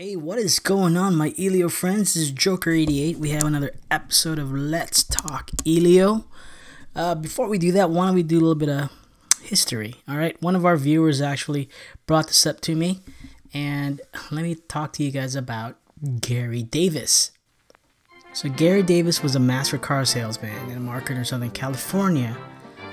Hey, what is going on, my Elio friends? This is Joker88. We have another episode of Let's Talk Elio. Before we do that, why don't we do a little bit of history, alright? One of our viewers actually brought this up to me, and let me talk to you guys about Gary Davis. So Gary Davis was a master car salesman and a marketer in Southern California.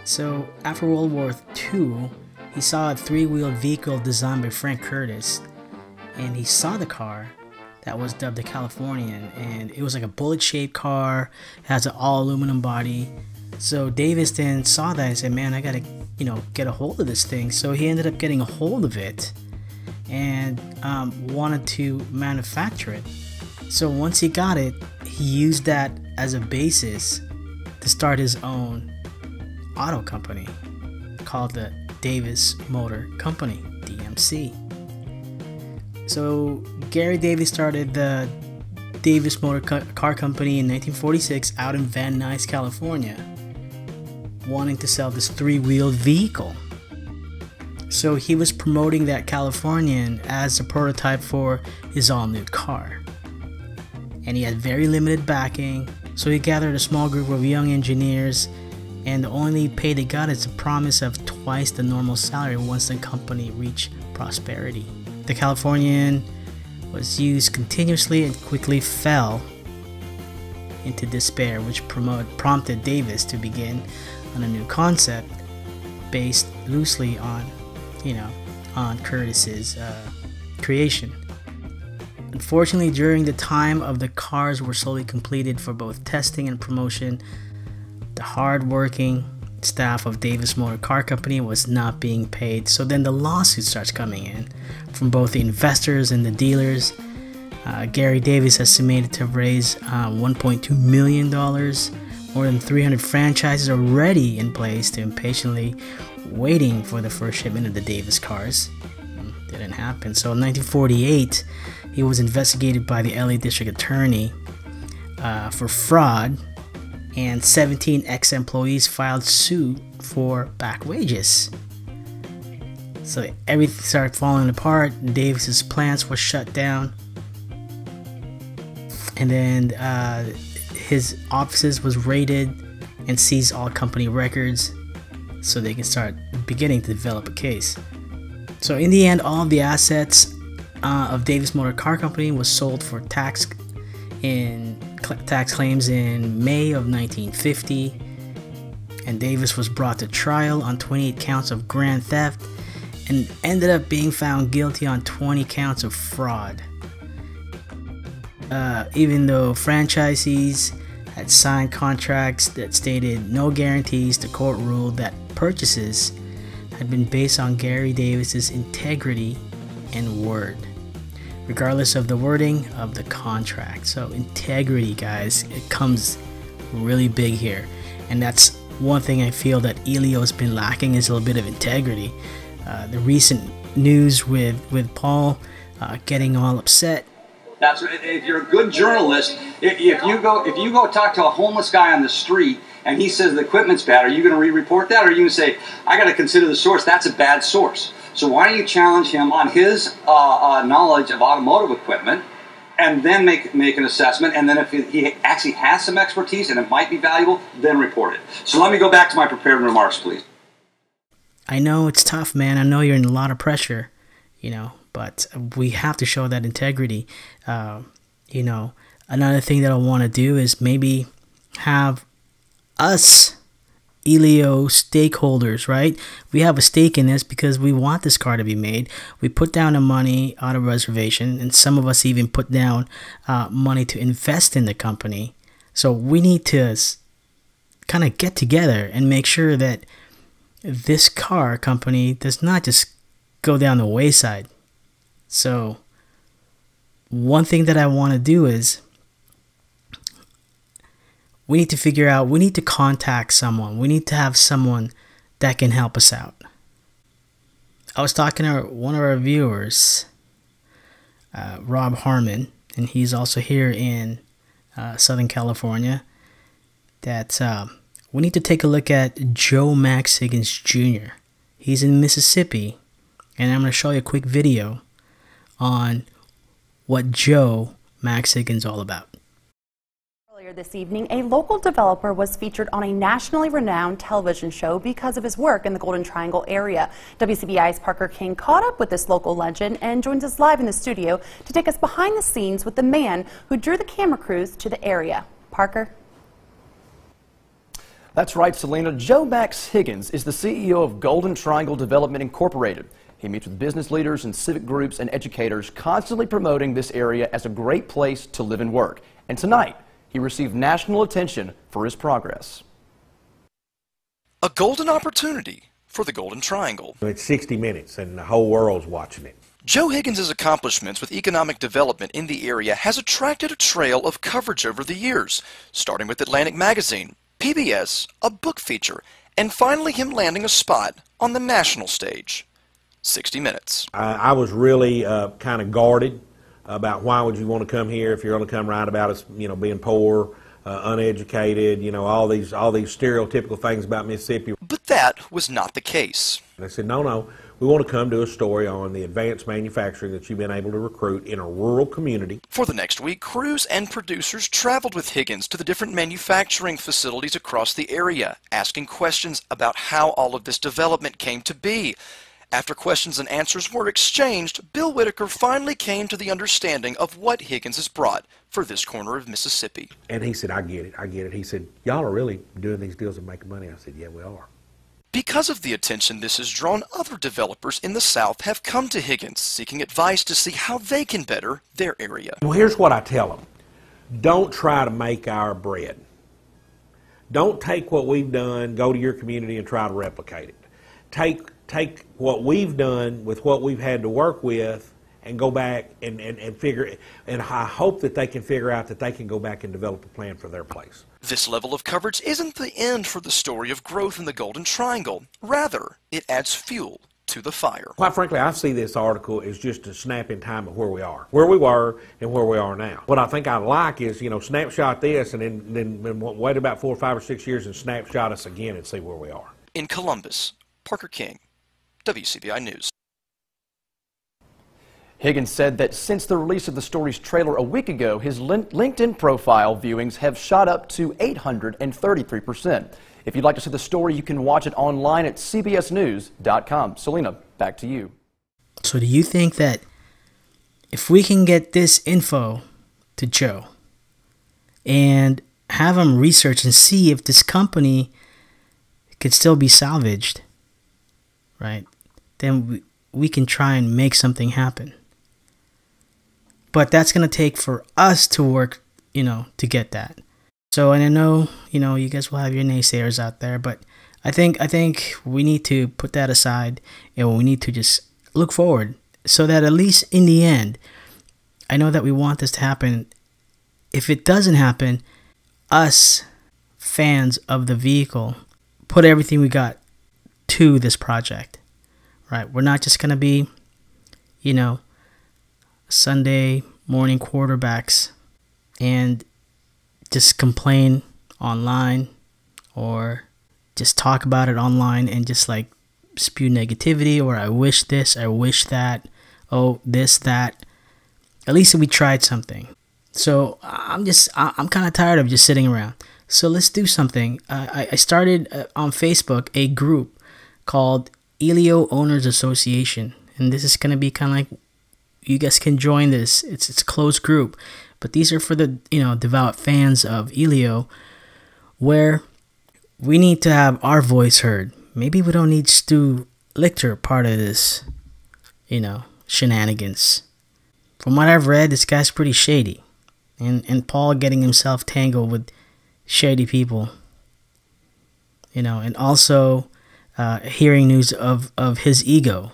So after World War II, he saw a three-wheeled vehicle designed by Frank Curtis, and he saw the car that was dubbed the Californian, and it was like a bullet-shaped car, has an all-aluminum body. So Davis then saw that and said, man, I gotta, get a hold of this thing. So he ended up getting a hold of it and wanted to manufacture it. So once he got it, he used that as a basis to start his own auto company called the Davis Motor Company, DMC. So Gary Davis started the Davis Motor Car Company in 1946 out in Van Nuys, California, wanting to sell this three-wheeled vehicle. So he was promoting that Californian as a prototype for his all-new car. And he had very limited backing, so he gathered a small group of young engineers, and the only pay they got is a promise of twice the normal salary once the company reached prosperity. The Californian was used continuously and quickly fell into despair, which prompted Davis to begin on a new concept based loosely on, on Curtis's creation. Unfortunately, during the time of the cars were slowly completed for both testing and promotion, the hard-working staff of Davis Motor Car Company was not being paid. So then the lawsuit starts coming in from both the investors and the dealers. Gary Davis estimated to have raised $1.2 million. More than 300 franchises are already in place to impatiently waiting for the first shipment of the Davis cars. Didn't happen. So in 1948, he was investigated by the LA District Attorney for fraud, and 17 ex-employees filed suit for back wages. So everything started falling apart. Davis's plants were shut down, and then his offices was raided and seized all company records so they can start beginning to develop a case. So in the end, all of the assets of Davis Motor Car Company was sold for tax claims in May of 1950, and Davis was brought to trial on 28 counts of grand theft and ended up being found guilty on 20 counts of fraud. Even though franchisees had signed contracts that stated no guarantees, the court ruled that purchases had been based on Gary Davis's integrity and word, regardless of the wording of the contract. So integrity, guys, it comes really big here, and that's one thing I feel that Elio has been lacking, is a little bit of integrity. The recent news with Paul getting all upset. That's if you're a good journalist. If you go talk to a homeless guy on the street and he says the equipment's bad, are you going to re-report that, or are you going to say, I got to consider the source? That's a bad source. So why don't you challenge him on his knowledge of automotive equipment, and then make an assessment, and then if he actually has some expertise and it might be valuable, then report it. So let me go back to my prepared remarks, please. I know it's tough, man. I know you're in a lot of pressure, but we have to show that integrity. Another thing that I want to do is maybe have us Elio stakeholders, right? We have a stake in this because we want this car to be made. We put down the money out of reservation, and some of us even put down money to invest in the company. So we need to kind of get together and make sure that this car company does not just go down the wayside. So one thing that I want to do is we need to figure out, we need to contact someone. We need to have someone that can help us out. I was talking to one of our viewers, Rob Harmon, and he's also here in Southern California, that we need to take a look at Joe Max Higgins Jr. He's in Mississippi, and I'm going to show you a quick video on what Joe Max Higgins is all about. Earlier this evening, a local developer was featured on a nationally renowned television show because of his work in the Golden Triangle area. WCBI's Parker King caught up with this local legend and joins us live in the studio to take us behind the scenes with the man who drew the camera crews to the area. Parker? That's right, Selena. Joe Max Higgins is the CEO of Golden Triangle Development Incorporated. He meets with business leaders and civic groups and educators, constantly promoting this area as a great place to live and work. And tonight, he received national attention for his progress. A golden opportunity for the Golden Triangle. It's 60 Minutes and the whole world's watching it. Joe Higgins' accomplishments with economic development in the area has attracted a trail of coverage over the years, starting with Atlantic Magazine, PBS, a book feature, and finally him landing a spot on the national stage. 60 Minutes. I was really kind of guarded about why would you want to come here if you're going to come write about us, being poor, uneducated, all these stereotypical things about Mississippi. But that was not the case. And I said, no, we want to come do a story on the advanced manufacturing that you've been able to recruit in a rural community. For the next week, crews and producers traveled with Higgins to the different manufacturing facilities across the area, asking questions about how all of this development came to be. After questions and answers were exchanged, Bill Whitaker finally came to the understanding of what Higgins has brought for this corner of Mississippi. And he said, I get it. He said, y'all are really doing these deals and making money. I said, yeah, we are. Because of the attention this has drawn, other developers in the South have come to Higgins, seeking advice to see how they can better their area. Well, here's what I tell them. Don't try to make our bread. Don't take what we've done, go to your community and try to replicate it. Take what we've done with what we've had to work with and go back and figure it. And I hope that they can figure out that they can go back and develop a plan for their place. This level of coverage isn't the end for the story of growth in the Golden Triangle. Rather, it adds fuel to the fire. Quite frankly, I see this article as just a snap in time of where we are, where we were and where we are now. What I think I like is, snapshot this and then wait about 4 or 5 or 6 years and snapshot us again and see where we are. In Columbus, Parker King, WCBI News. Higgins said that since the release of the story's trailer a week ago, his LinkedIn profile viewings have shot up to 833%. If you'd like to see the story, you can watch it online at cbsnews.com. Selena, back to you. So do you think that if we can get this info to Joe and have him research and see if this company could still be salvaged, right, then we can try and make something happen. But that's going to take for us to work, to get that. So, and I know, you guys will have your naysayers out there, but I think we need to put that aside and we need to just look forward so that at least in the end, I know that we want this to happen. If it doesn't happen, us fans of the vehicle put everything we got to this project, right? We're not just going to be, Sunday morning quarterbacks and just complain online or just talk about it online and just like spew negativity or I wish this, I wish that, oh, this, that. At least we tried something. So I'm kind of tired of just sitting around. So let's do something. I started on Facebook a group called Elio Owners Association. And this is going to be kind of like, you guys can join this. It's a closed group. But these are for the, devout fans of Elio, where we need to have our voice heard. Maybe we don't need Stu Lichter part of this, shenanigans. From what I've read, this guy's pretty shady. And Paul getting himself tangled with shady people. And also hearing news of his ego.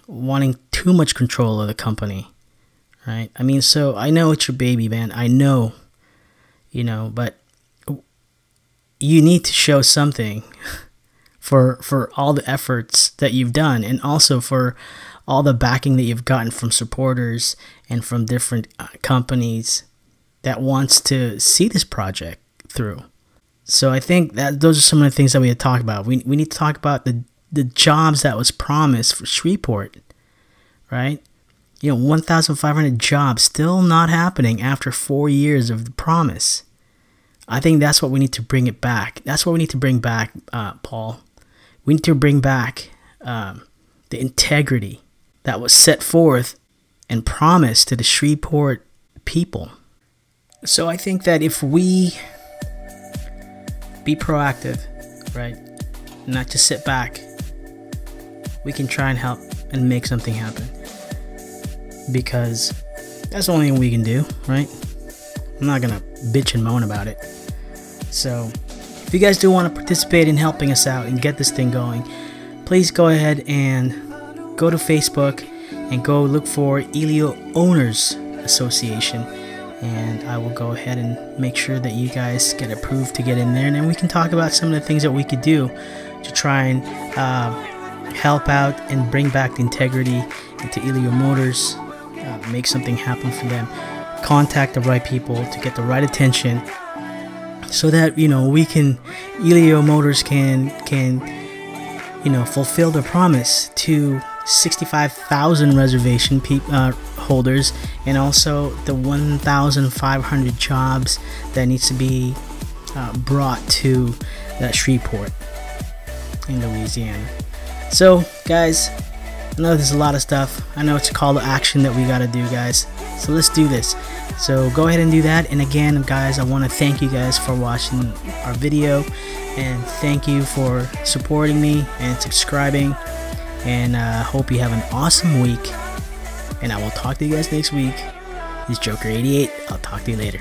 Wanting too much control of the company, right? I mean, so I know it's your baby, man. I know, but you need to show something for all the efforts that you've done and also for all the backing that you've gotten from supporters and from different companies that wants to see this project through. So I think that those are some of the things that we had talked about. We need to talk about the jobs that was promised for Shreveport, right? 1,500 jobs still not happening after 4 years of the promise. I think that's what we need to bring it back. That's what we need to bring back, Paul. We need to bring back the integrity that was set forth and promised to the Shreveport people. So I think that if we be proactive, right, not just sit back, we can try and help and make something happen. Because that's the only thing we can do, right? I'm not gonna bitch and moan about it. So if you guys do want to participate in helping us out and get this thing going, please go ahead and go to Facebook and go look for Elio Owners Association, and I will go ahead and make sure that you guys get approved to get in there, and then we can talk about some of the things that we could do to try and help out and bring back the integrity into Elio Motors, make something happen for them, contact the right people to get the right attention, so that we can, Elio Motors can fulfill their promise to 65,000 reservation holders, and also the 1,500 jobs that needs to be brought to that Shreveport in Louisiana. So guys, I know there's a lot of stuff. I know it's a call to action that we gotta do, guys. So let's do this. So go ahead and do that. And again, guys, I want to thank you guys for watching our video, and thank you for supporting me and subscribing. And hope you have an awesome week. And I will talk to you guys next week. This is Joker88. I'll talk to you later.